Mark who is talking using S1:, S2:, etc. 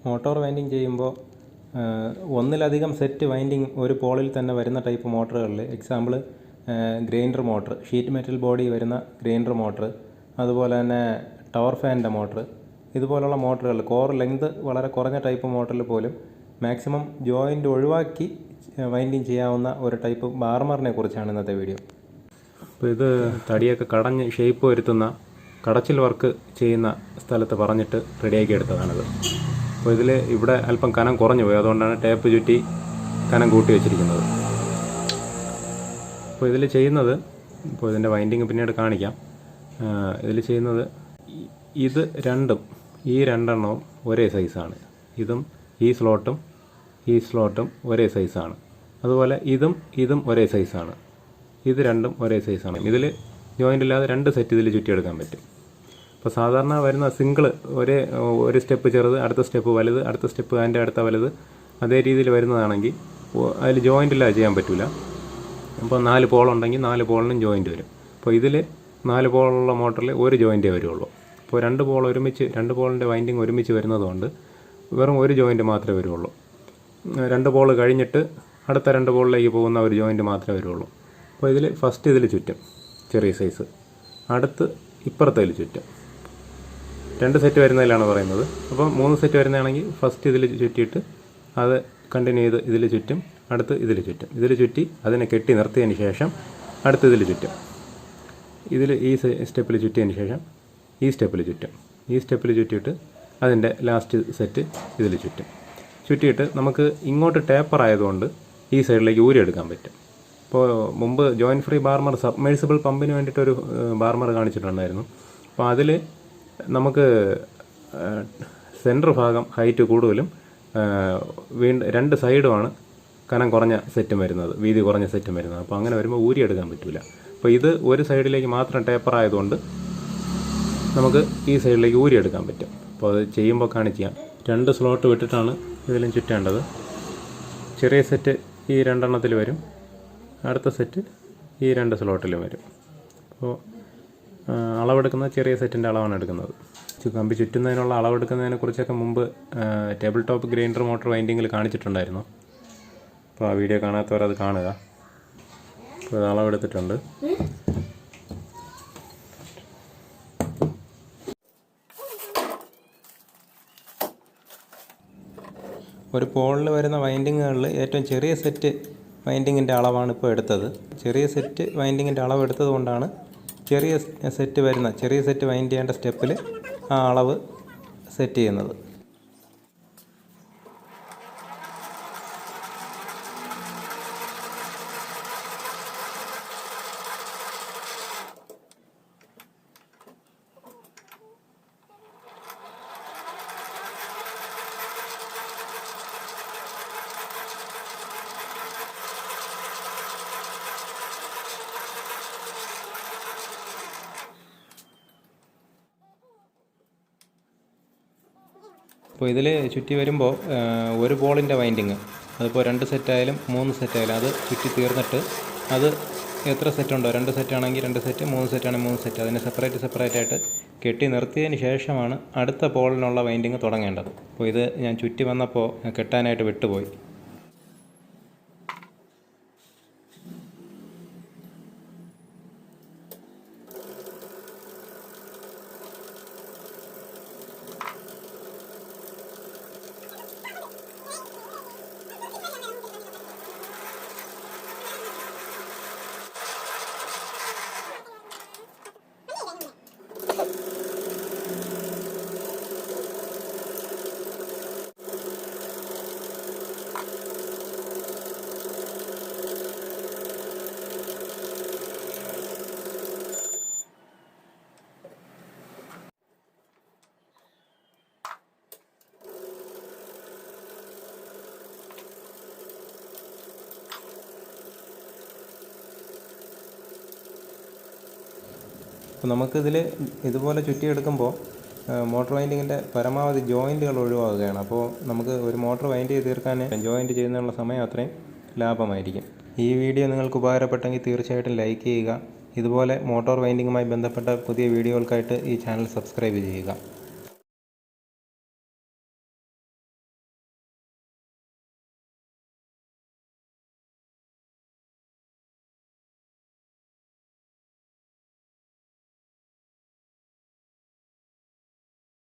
S1: Motor winding ചെയ്യുമ്പോൾ ഒന്നിലധികം set winding ഒരു പോളിൽ തന്നെ വരുന്ന ടൈപ്പ് മോട്ടറുകളിൽ example grinder motor, sheet metal body വരുന്ന ഗ്രൈൻഡർ മോട്ടർ, അതുപോലെ തന്നെ ടവർ ഫാനിൻ്റെ മോട്ടർ, ഇതുപോലുള്ള മോട്ടറുകൾ കോർ ലെങ്ത് വളരെ കുറഞ്ഞ ടൈപ്പ് മോട്ടറിൽ പോലും മാക്സിമം ജോയിൻ്റ് ഒഴിവാക്കി വൈൻഡിങ് ചെയ്യാവുന്ന ഒരു ടൈപ്പ് ബാർമറിനെ കുറിച്ചാണ് ഇന്നത്തെ വീഡിയോ.
S2: അപ്പോൾ ഇത് തടിയൊക്കെ കടഞ്ഞ് ഷേപ്പ് വരുത്തുന്ന കടച്ചിൽ വർക്ക് ചെയ്യുന്ന സ്ഥലത്ത് പറഞ്ഞിട്ട് റെഡിയാക്കി എടുത്തതാണിത്. അപ്പോൾ ഇവിടെ അല്പം കനം കുറഞ്ഞു പോയി, അതുകൊണ്ടാണ് ടേപ്പ് ചുറ്റി കനം കൂട്ടി വെച്ചിരിക്കുന്നത്. അപ്പോൾ ഇതിൽ ചെയ്യുന്നത്, ഇപ്പോൾ ഇതിൻ്റെ വൈൻഡിങ് പിന്നീട് കാണിക്കാം. ഇതിൽ ചെയ്യുന്നത് ഇത് ഈ രണ്ടെണ്ണവും ഒരേ സൈസാണ്. ഈ സ്ലോട്ടും ഒരേ സൈസാണ്. അതുപോലെ ഇതും ഒരേ സൈസാണ്. ഇത് രണ്ടും ഒരേ സൈസാണ്. ഇതിൽ ജോയിൻ്റ് ഇല്ലാതെ 2 സെറ്റ് ഇതിൽ ചുറ്റിയെടുക്കാൻ പറ്റും. അപ്പോൾ സാധാരണ വരുന്ന സിംഗിൾ ഒരു സ്റ്റെപ്പ് ചെറുത്, അടുത്ത സ്റ്റെപ്പ് വലുത്, അടുത്ത സ്റ്റെപ്പ് അതിൻ്റെ അടുത്ത വലുത്, അതേ രീതിയിൽ വരുന്നതാണെങ്കിൽ അതിൽ ജോയിൻ്റ് ഇല്ലാതെ ചെയ്യാൻ പറ്റില്ല. അപ്പോൾ 4 പോളുണ്ടെങ്കിൽ 4 പോളിനും ജോയിൻ്റ് വരും. അപ്പോൾ ഇതിൽ 4 പോളുള്ള മോട്ടറിൽ ഒരു ജോയിൻ്റേ വരുള്ളൂ. അപ്പോൾ 2 പോളിൻ്റെ വൈൻഡിങ് ഒരുമിച്ച് വരുന്നതുകൊണ്ട് വെറും ഒരു ജോയിൻ്റ് മാത്രമേ വരുള്ളൂ. 2 പോൾ കഴിഞ്ഞിട്ട് അടുത്ത 2 പോളിലേക്ക് പോകുന്ന ഒരു ജോയിൻ്റ് മാത്രമേ വരുള്ളൂ. അപ്പോൾ ഫസ്റ്റ് ഇതിൽ ചുറ്റും ചെറിയ സൈസ്, അടുത്ത് ഇപ്പുറത്തേൽ ചുറ്റും 2 സെറ്റ് വരുന്നതിലാണ് പറയുന്നത്. അപ്പോൾ 3 സെറ്റ് വരുന്നതാണെങ്കിൽ ഫസ്റ്റ് ഇതിൽ ചുറ്റിയിട്ട് അത് കണ്ടിന്യൂ ചെയ്ത് ഇതിൽ ചുറ്റും, അടുത്ത് ഇതിൽ ചുറ്റി അതിനെ കെട്ടി നിർത്തിയതിന് ശേഷം അടുത്ത് ഇതിൽ ചുറ്റും, ഈ സ്റ്റെപ്പിൽ ചുറ്റിയതിന് ശേഷം ഈ സ്റ്റെപ്പിൽ ചുറ്റിയിട്ട് അതിൻ്റെ ലാസ്റ്റ് സെറ്റ് ഇതിൽ ചുറ്റിയിട്ട് നമുക്ക് ഇങ്ങോട്ട് ടേപ്പർ ആയതുകൊണ്ട് ഈ സൈഡിലേക്ക് ഊരിയെടുക്കാൻ പറ്റും. ഇപ്പോൾ മുമ്പ് ജോയിൻറ്റ് ഫ്രീ ബാർമർ സബ്മേഴ്സിബിൾ പമ്പിന് വേണ്ടിയിട്ടൊരു ബാർമർ കാണിച്ചിട്ടുണ്ടായിരുന്നു. അപ്പോൾ അതിൽ നമുക്ക് സെൻറ്റർ ഭാഗം ഹൈറ്റ് കൂടുതലും വീണ്ടും 2 സൈഡുമാണ് കനം കുറഞ്ഞ സെറ്റും വരുന്നത്, വീതി കുറഞ്ഞ സെറ്റും വരുന്നത്. അപ്പോൾ അങ്ങനെ വരുമ്പോൾ ഊരിയെടുക്കാൻ പറ്റില്ല. അപ്പോൾ ഇത് ഒരു സൈഡിലേക്ക് മാത്രം ടേപ്പർ ആയതുകൊണ്ട് നമുക്ക് ഈ സൈഡിലേക്ക് ഊരിയെടുക്കാൻ പറ്റും. അപ്പോൾ അത് ചെയ്യുമ്പോൾ കാണിക്കാം. 2 സ്ലോട്ട് വിട്ടിട്ടാണ് ഇതിലും ചുറ്റേണ്ടത്. ചെറിയ സെറ്റ് ഈ 2 എണ്ണത്തിൽ വരും, അടുത്ത സെറ്റ് ഈ 2 സ്ലോട്ടിലും വരും. അപ്പോൾ അളവെടുക്കുന്ന ചെറിയ സെറ്റിൻ്റെ അളവാണ് എടുക്കുന്നത്. കമ്പി ചുറ്റുന്നതിനുള്ള അളവെടുക്കുന്നതിനെ കുറിച്ചൊക്കെ മുമ്പ് ടേബിൾ ടോപ്പ് ഗ്രൈൻഡർ മോട്ടോർ വൈൻഡിങ്ങിൽ കാണിച്ചിട്ടുണ്ടായിരുന്നു. അപ്പോൾ ആ വീഡിയോ കാണാത്തവരത് കാണുക. അപ്പോൾ അത് അളവെടുത്തിട്ടുണ്ട്.
S1: ഒരു പോളിൽ വരുന്ന വൈൻഡിങ്ങുകളിൽ ഏറ്റവും ചെറിയ സെറ്റ് വൈൻഡിങ്ങിൻ്റെ അളവാണ് ഇപ്പോൾ എടുത്തത്. ചെറിയ സെറ്റ് വൈൻഡിങ്ങിൻ്റെ അളവ് എടുത്തത് കൊണ്ടാണ് ചെറിയ സെറ്റ് വൈൻഡ് ചെയ്യേണ്ട സ്റ്റെപ്പിൽ ആ അളവ് സെറ്റ് ചെയ്യുന്നത്. അപ്പോൾ ഇതിൽ ചുറ്റി വരുമ്പോൾ ഒരു പോളിൻ്റെ വൈൻഡിങ്, അതിപ്പോൾ 2 സെറ്റായാലും 3 സെറ്റായാലും അത് ചുറ്റി തീർന്നിട്ട് അത് എത്ര സെറ്റുണ്ടോ, 2 സെറ്റാണെങ്കിൽ 2 സെറ്റ്, 3 സെറ്റാണെങ്കിൽ 3 സെറ്റ്, അതിനെ സെപ്പറേറ്റ് കെട്ടി നിർത്തിയതിന് ശേഷമാണ് അടുത്ത പോളിനുള്ള വൈൻഡിങ് തുടങ്ങേണ്ടത്. അപ്പോൾ ഇത് ഞാൻ ചുറ്റി വന്നപ്പോൾ കെട്ടാനായിട്ട് വിട്ടുപോയി. അപ്പോൾ നമുക്കിതിൽ ഇതുപോലെ ചുറ്റിയെടുക്കുമ്പോൾ മോട്ടോർ വൈൻഡിങ്ങിൻ്റെ പരമാവധി ജോയിൻറ്റുകൾ ഒഴിവാകുകയാണ്. അപ്പോൾ നമുക്ക് ഒരു മോട്ടോർ വൈൻഡ് ചെയ്ത് തീർക്കാൻ ജോയിൻറ്റ് ചെയ്യുന്നതിനുള്ള സമയം അത്രയും ലാഭമായിരിക്കും. ഈ വീഡിയോ നിങ്ങൾക്ക് ഉപകാരപ്പെട്ടെങ്കിൽ തീർച്ചയായിട്ടും ലൈക്ക് ചെയ്യുക. ഇതുപോലെ മോട്ടോർ വൈൻഡിങ്ങുമായി ബന്ധപ്പെട്ട പുതിയ വീഡിയോകൾക്കായിട്ട് ഈ ചാനൽ സബ്സ്ക്രൈബ് ചെയ്യുക.